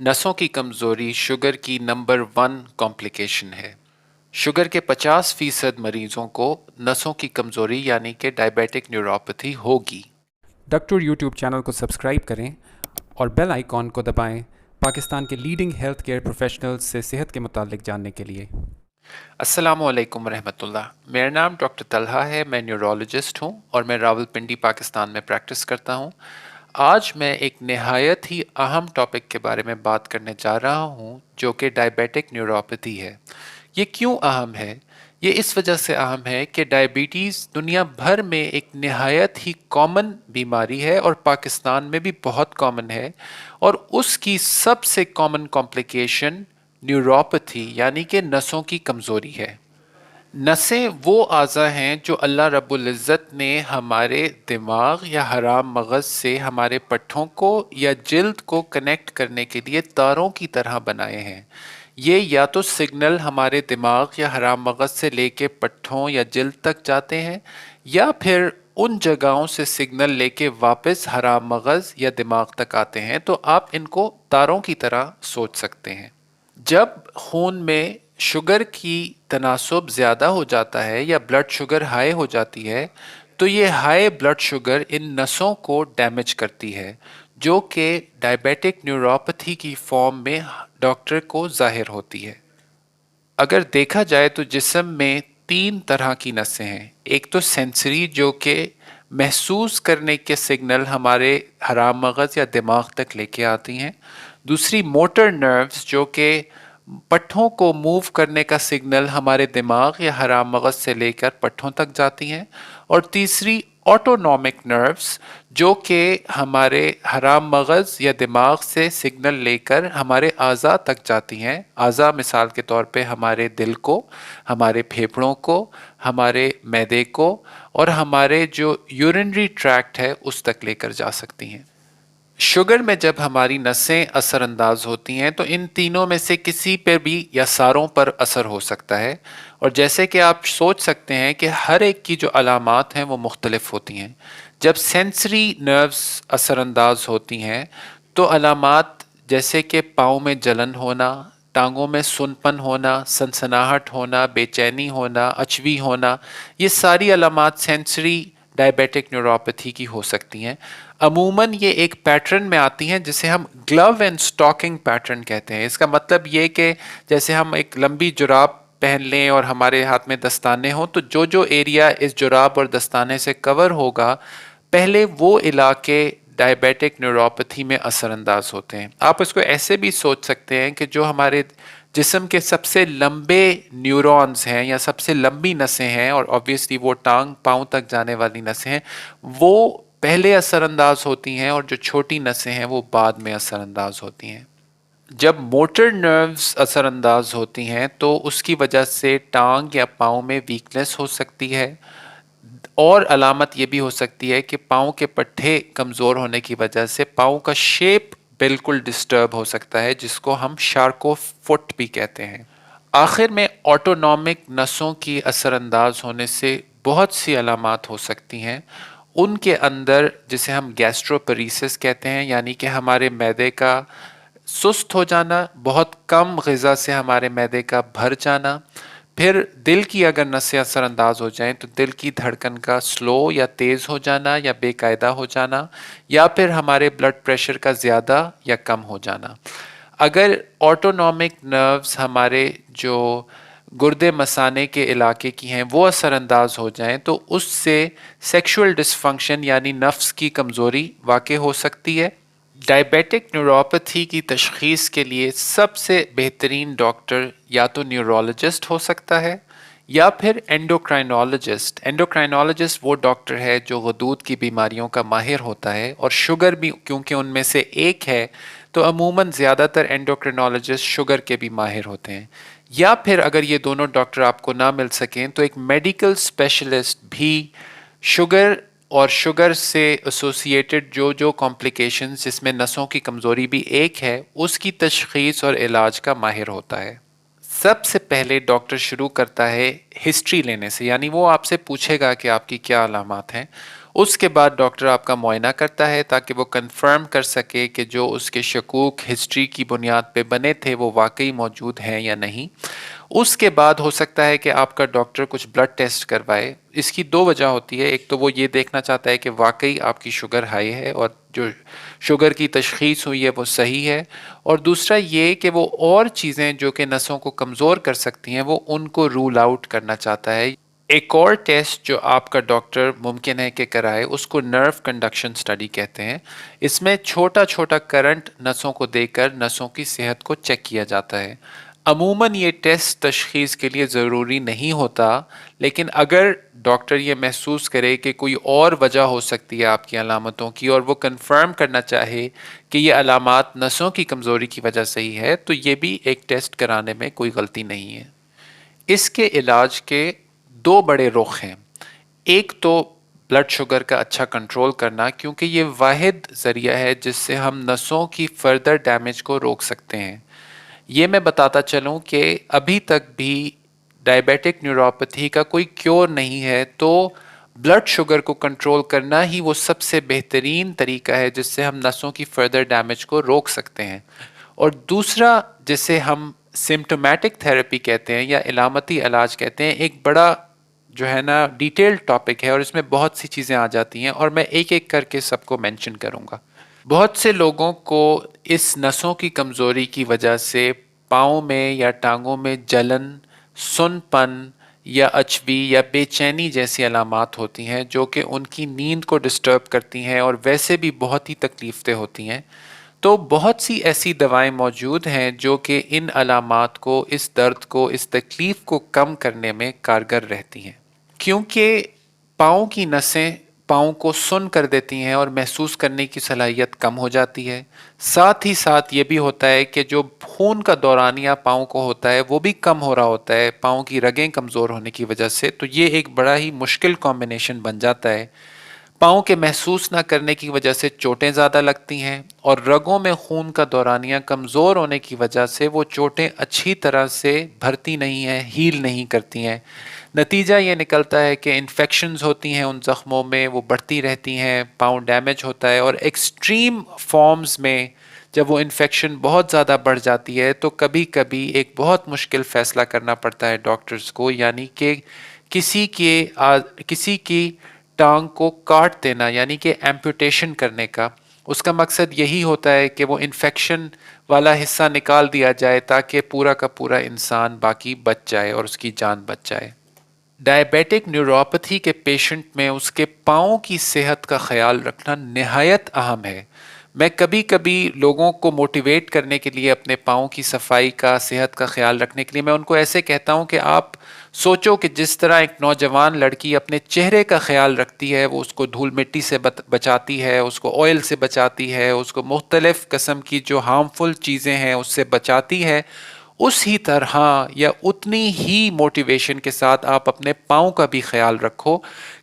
नसों की कमज़ोरी शुगर की नंबर 1 कॉम्प्लिकेशन है। शुगर के 50% मरीजों को नसों की कमज़ोरी यानी कि डायबिटिक न्यूरोपैथी होगी। डॉक्टर यूट्यूब चैनल को सब्सक्राइब करें और बेल आइकॉन को दबाएं पाकिस्तान के लीडिंग हेल्थ केयर प्रोफेशनल्स से सेहत के मुतालिक जानने के लिए। अस्सलामु अलैकुम रहमतुल्लाह। मेरा नाम डॉक्टर तलहा है, मैं न्यूरोलॉजिस्ट हूँ और मैं रावलपिंडी पाकिस्तान में प्रैक्टिस करता हूँ। आज मैं एक नहायत ही अहम टॉपिक के बारे में बात करने जा रहा हूँ जो कि डायबिटिक न्यूरोपैथी है। ये क्यों अहम है? ये इस वजह से अहम है कि डायबिटीज़ दुनिया भर में एक नहायत ही कॉमन बीमारी है और पाकिस्तान में भी बहुत कॉमन है, और उसकी सबसे कॉमन कॉम्प्लिकेशन न्यूरोपैथी यानी कि नसों की कमज़ोरी है। नसें वो आज़ा हैं जो अल्लाह रब्बुल इज़्ज़त ने हमारे दिमाग या हराम मगज़ से हमारे पट्ठों को या जिल्द को कनेक्ट करने के लिए तारों की तरह बनाए हैं। ये या तो सिग्नल हमारे दिमाग या हराम मगज़ से लेके पट्ठों या जिल्द तक जाते हैं, या फिर उन जगहों से सिग्नल लेके वापस हराम मगज़ या दिमाग तक आते हैं। तो आप इनको तारों की तरह सोच सकते हैं। जब खून में शुगर की तनासुब ज़्यादा हो जाता है या ब्लड शुगर हाई हो जाती है, तो ये हाई ब्लड शुगर इन नसों को डैमेज करती है, जो कि डायबिटिक न्यूरोपैथी की फॉर्म में डॉक्टर को ज़ाहिर होती है। अगर देखा जाए तो जिस्म में 3 तरह की नसें हैं। एक तो सेंसरी, जो कि महसूस करने के सिग्नल हमारे हराम मगज़ या दिमाग तक लेके आती हैं। दूसरी मोटर नर्व्स, जो कि पट्ठों को मूव करने का सिग्नल हमारे दिमाग या हराम मगज़ से लेकर पट्ठों तक जाती हैं। और तीसरी ऑटोनॉमिक नर्व्स, जो कि हमारे हराम मगज़ या दिमाग से सिग्नल लेकर हमारे आज़ा तक जाती हैं। आज़ा मिसाल के तौर पे हमारे दिल को, हमारे फेफड़ों को, हमारे मैदे को और हमारे जो यूरिनरी ट्रैक्ट है उस तक लेकर जा सकती हैं। शुगर में जब हमारी नसें असरअंदाज होती हैं तो इन तीनों में से किसी पर भी या सारों पर असर हो सकता है। और जैसे कि आप सोच सकते हैं कि हर एक की जो अलामात हैं वो मुख्तलिफ होती हैं। जब सेंसरी नर्व्स असरअंदाज होती हैं तो अलामात जैसे कि पाँव में जलन होना, टांगों में सुनपन होना, सनसनाहट होना, बेचैनी होना, अचवी होना, ये सारी अलामात सेंसरी डायबिटिक न्यूरोपैथी की हो सकती हैं। अमूमन ये एक पैटर्न में आती हैं जिसे हम ग्लव एंड स्टॉकिंग पैटर्न कहते हैं। इसका मतलब ये कि जैसे हम एक लंबी जुराब पहन लें और हमारे हाथ में दस्ताने हों, तो जो जो एरिया इस जुराब और दस्ताने से कवर होगा, पहले वो इलाके डायबिटिक न्यूरोपैथी में असरअंदाज होते हैं। आप इसको ऐसे भी सोच सकते हैं कि जो हमारे जिस्म के सबसे लंबे न्यूरॉन्स हैं या सबसे लंबी नसें हैं, और ऑब्वियसली वो टांग पाँव तक जाने वाली नसें हैं, वो पहले असरअंदाज होती हैं और जो छोटी नसें हैं वो बाद में असरअंदाज होती हैं। जब मोटर नर्व्स असरअंदाज होती हैं तो उसकी वजह से टांग या पाँव में वीकनेस हो सकती है, और अलामत ये भी हो सकती है कि पाँव के पट्टे कमज़ोर होने की वजह से पाँव का शेप बिल्कुल डिस्टर्ब हो सकता है, जिसको हम शार्को फुट भी कहते हैं। आखिर में ऑटोनॉमिक नसों की असरअंदाज होने से बहुत सी अलामात हो सकती हैं। उनके अंदर जिसे हम गैस्ट्रोपरीसिस कहते हैं, यानी कि हमारे मैदे का सुस्त हो जाना, बहुत कम ग़िज़ा से हमारे मैदे का भर जाना। फिर दिल की अगर नसें असरअंदाज हो जाएं तो दिल की धड़कन का स्लो या तेज़ हो जाना या बेकायदा हो जाना, या फिर हमारे ब्लड प्रेशर का ज़्यादा या कम हो जाना। अगर ऑटोनॉमिक नर्व्स हमारे जो गुर्दे मसाने के इलाके की हैं वो असरअंदाज हो जाएं तो उससे सेक्सुअल डिसफंक्शन यानी नफ्स की कमज़ोरी वाक़ई हो सकती है। डायबिटिक न्यूरोपैथी की तशख़ीस के लिए सबसे बेहतरीन डॉक्टर या तो न्यूरोलॉजिस्ट हो सकता है या फिर एंडोक्राइनोलॉजिस्ट। एंडोक्राइनोलॉजिस्ट वो डॉक्टर है जो गदूद की बीमारियों का माहिर होता है, और शुगर भी क्योंकि उनमें से एक है तो अमूमन ज़्यादातर एंडोक्राइनोलॉजिस्ट शुगर के भी माहिर होते हैं। या फिर अगर ये दोनों डॉक्टर आपको ना मिल सकें तो एक मेडिकल स्पेशलिस्ट भी शुगर और शुगर से एसोसिएटेड जो जो कॉम्प्लिकेशंस जिसमें नसों की कमज़ोरी भी एक है उसकी तशख़ीस और इलाज का माहिर होता है। सबसे पहले डॉक्टर शुरू करता है हिस्ट्री लेने से, यानी वो आपसे पूछेगा कि आपकी क्या अलामात हैं। उसके बाद डॉक्टर आपका मुआयना करता है ताकि वो कंफर्म कर सके कि जो उसके शकूक हिस्ट्री की बुनियाद पे बने थे वो वाकई मौजूद हैं या नहीं। उसके बाद हो सकता है कि आपका डॉक्टर कुछ ब्लड टेस्ट करवाए। इसकी दो वजह होती है, एक तो वो ये देखना चाहता है कि वाकई आपकी शुगर हाई है और जो शुगर की तशख़ीस हुई है वो सही है, और दूसरा ये कि वो और चीज़ें जो कि नसों को कमज़ोर कर सकती हैं वो उनको रूल आउट करना चाहता है। एक और टेस्ट जो आपका डॉक्टर मुमकिन है कि कराए उसको नर्व कंडक्शन स्टडी कहते हैं। इसमें छोटा छोटा करंट नसों को देकर नसों की सेहत को चेक किया जाता है। अमूमन ये टेस्ट तशख़ीस के लिए ज़रूरी नहीं होता, लेकिन अगर डॉक्टर ये महसूस करे कि कोई और वजह हो सकती है आपकी अलामतों की और वो कंफर्म करना चाहे कि ये अलामात नसों की कमज़ोरी की वजह से ही है, तो ये भी एक टेस्ट कराने में कोई गलती नहीं है। इसके इलाज के दो बड़े रुख हैं। एक तो ब्लड शुगर का अच्छा कंट्रोल करना, क्योंकि ये वाहिद ज़रिया है जिससे हम नसों की फर्दर डैमेज को रोक सकते हैं। ये मैं बताता चलूँ कि अभी तक भी डायबिटिक न्यूरोपैथी का कोई क्योर नहीं है, तो ब्लड शुगर को कंट्रोल करना ही वो सबसे बेहतरीन तरीका है जिससे हम नसों की फर्दर डैमेज को रोक सकते हैं। और दूसरा, जिसे हम सिम्टोमेटिक थेरेपी कहते हैं या इलामती इलाज कहते हैं, एक बड़ा जो है ना डिटेल्ड टॉपिक है और इसमें बहुत सी चीज़ें आ जाती हैं और मैं एक एक करके सबको मेंशन करूँगा। बहुत से लोगों को इस नसों की कमज़ोरी की वजह से पाँव में या टांगों में जलन, सुन्नपन या अचवी या बेचैनी जैसी अलामात होती हैं जो कि उनकी नींद को डिस्टर्ब करती हैं और वैसे भी बहुत ही तकलीफ़देह होती हैं। तो बहुत सी ऐसी दवाएं मौजूद हैं जो कि इन अलामात को, इस दर्द को, इस तकलीफ़ को कम करने में कारगर रहती हैं। क्योंकि पाँव की नसें पाँव को सुन्न कर देती हैं और महसूस करने की सलाहियत कम हो जाती है। साथ ही साथ ये भी होता है कि जो खून का दौरानिया पाँव को होता है वो भी कम हो रहा होता है पाँव की रगें कमज़ोर होने की वजह से। तो ये एक बड़ा ही मुश्किल कॉम्बिनेशन बन जाता है। पाँव के महसूस ना करने की वजह से चोटें ज़्यादा लगती हैं और रगों में खून का दौरानिया कमज़ोर होने की वजह से वो चोटें अच्छी तरह से भरती नहीं हैं, हील नहीं करती हैं। नतीजा ये निकलता है कि इन्फेक्शंस होती हैं उन ज़ख्मों में, वो बढ़ती रहती हैं, पाँव डैमेज होता है और एक्सट्रीम फॉर्म्स में जब वो इन्फेक्शन बहुत ज़्यादा बढ़ जाती है तो कभी कभी एक बहुत मुश्किल फ़ैसला करना पड़ता है डॉक्टर्स को, यानी कि किसी की टांग को काट देना, यानी कि एम्पुटेशन करने का। उसका मकसद यही होता है कि वो इन्फेक्शन वाला हिस्सा निकाल दिया जाए ताकि पूरा का पूरा इंसान बाकी बच जाए और उसकी जान बच जाए। डायबिटिक न्यूरोपैथी के पेशेंट में उसके पाँव की सेहत का ख्याल रखना निहायत अहम है। मैं कभी कभी लोगों को मोटिवेट करने के लिए अपने पाँव की सफाई का, सेहत का ख्याल रखने के लिए मैं उनको ऐसे कहता हूँ कि आप सोचो कि जिस तरह एक नौजवान लड़की अपने चेहरे का ख्याल रखती है, वो उसको धूल मिट्टी से बचाती है, उसको ऑयल से बचाती है, उसको मुख्तलिफ़ किस्म की जो हार्मफुल चीज़ें हैं उससे बचाती है, उसी तरह या उतनी ही मोटिवेशन के साथ आप अपने पाँव का भी ख्याल रखो,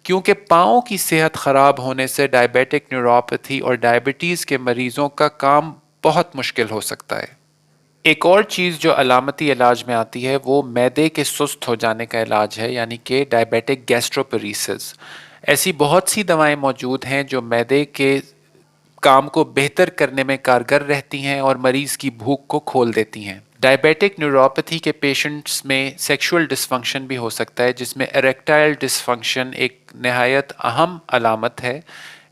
क्योंकि पाँव की सेहत ख़राब होने से डायबिटिक न्यूरोपैथी और डायबिटीज़ के मरीज़ों का काम बहुत मुश्किल हो सकता है। एक और चीज़ जो अलामती इलाज में आती है वो मैदे के सुस्त हो जाने का इलाज है, यानी कि डायबिटिक गैस्ट्रोपेरेसिस। ऐसी बहुत सी दवाएं मौजूद हैं जो मैदे के काम को बेहतर करने में कारगर रहती हैं और मरीज़ की भूख को खोल देती हैं। डायबिटिक न्यूरोपैथी के पेशेंट्स में सेक्सुअल डिसफंक्शन भी हो सकता है, जिसमें इरेक्टाइल डिसफंक्शन एक नहायत अहम अलामत है।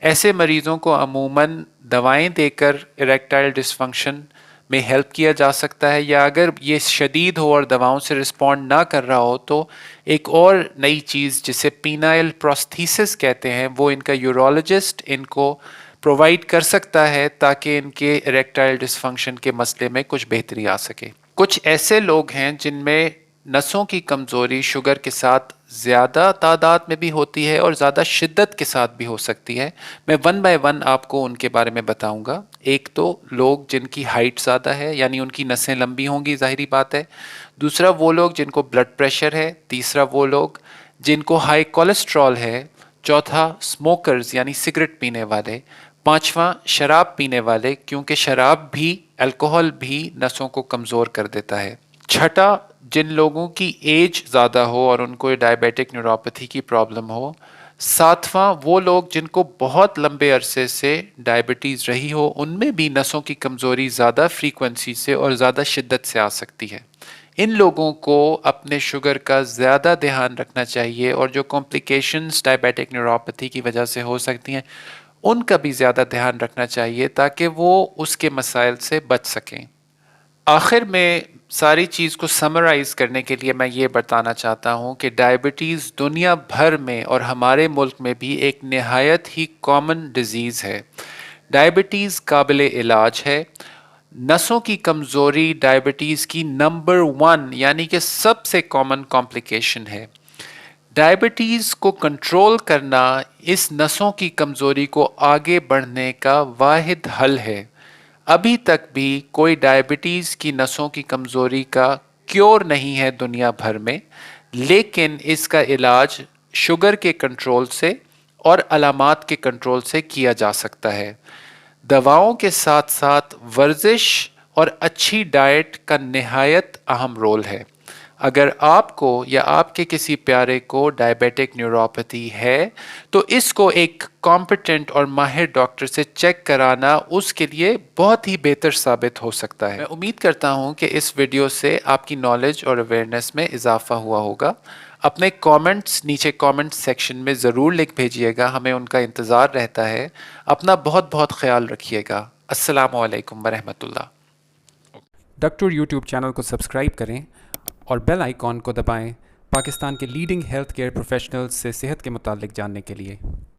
ऐसे मरीज़ों को अमूमन दवाएं देकर इरेक्टाइल डिसफंक्शन में हेल्प किया जा सकता है, या अगर ये शदीद हो और दवाओं से रिस्पॉन्ड ना कर रहा हो तो एक और नई चीज़ जिसे पीनाइल प्रोस्थीसिस कहते हैं वो इनका यूरोलॉजिस्ट इनको प्रोवाइड कर सकता है ताकि इनके इरेक्टाइल डिसफंक्शन के मसले में कुछ बेहतरी आ सके। कुछ ऐसे लोग हैं जिनमें नसों की कमज़ोरी शुगर के साथ ज़्यादा तादाद में भी होती है और ज़्यादा शिद्दत के साथ भी हो सकती है। मैं वन बाय वन आपको उनके बारे में बताऊंगा। एक तो लोग जिनकी हाइट ज़्यादा है, यानी उनकी नसें लंबी होंगी, ज़ाहिरी बात है। दूसरा वो लोग जिनको ब्लड प्रेशर है। तीसरा वो लोग जिनको हाई कोलेस्ट्रॉल है। चौथा स्मोकर्स यानी सिगरेट पीने वाले। पांचवा शराब पीने वाले, क्योंकि शराब भी, अल्कोहल भी नसों को कमज़ोर कर देता है। छठा, जिन लोगों की एज ज़्यादा हो और उनको डायबिटिक न्यूरोपैथी की प्रॉब्लम हो। सातवां, वो लोग जिनको बहुत लंबे अरसे से डायबिटीज़ रही हो, उनमें भी नसों की कमज़ोरी ज़्यादा फ्रीक्वेंसी से और ज़्यादा शिद्दत से आ सकती है। इन लोगों को अपने शुगर का ज़्यादा ध्यान रखना चाहिए और जो कॉम्प्लिकेशंस डायबिटिक न्यूरोपैथी की वजह से हो सकती हैं, उनका भी ज़्यादा ध्यान रखना चाहिए ताकि वो उसके मसाइल से बच सकें। आखिर में सारी चीज़ को समराइज़ करने के लिए मैं ये बताना चाहता हूँ कि डायबिटीज़ दुनिया भर में और हमारे मुल्क में भी एक नहायत ही कॉमन डिज़ीज़ है। डायबिटीज़ काबिल इलाज है। नसों की कमज़ोरी डायबिटीज़ की नंबर 1 यानी कि सबसे कॉमन कॉम्प्लिकेशन है। डायबिटीज़ को कंट्रोल करना इस नसों की कमज़ोरी को आगे बढ़ने का वाहिद हल है। अभी तक भी कोई डायबिटीज़ की नसों की कमज़ोरी का क्योर नहीं है दुनिया भर में, लेकिन इसका इलाज शुगर के कंट्रोल से और अलामात के कंट्रोल से किया जा सकता है। दवाओं के साथ साथ वर्जिश और अच्छी डाइट का निहायत अहम रोल है। अगर आपको या आपके किसी प्यारे को डायबिटिक न्यूरोपैथी है तो इसको एक कॉम्पिटेंट और माहिर डॉक्टर से चेक कराना उसके लिए बहुत ही बेहतर साबित हो सकता है। मैं उम्मीद करता हूँ कि इस वीडियो से आपकी नॉलेज और अवेयरनेस में इजाफा हुआ होगा। अपने कमेंट्स नीचे कमेंट सेक्शन में ज़रूर लिख भेजिएगा, हमें उनका इंतज़ार रहता है। अपना बहुत बहुत ख्याल रखिएगा। अस्सलामु अलैकुम वरहमतुल्लाह। डॉक्टर यूट्यूब चैनल को सब्सक्राइब करें और बेल आइकॉन को दबाएं पाकिस्तान के लीडिंग हेल्थ केयर प्रोफेशनल्स से सेहत के मुतालिक जानने के लिए।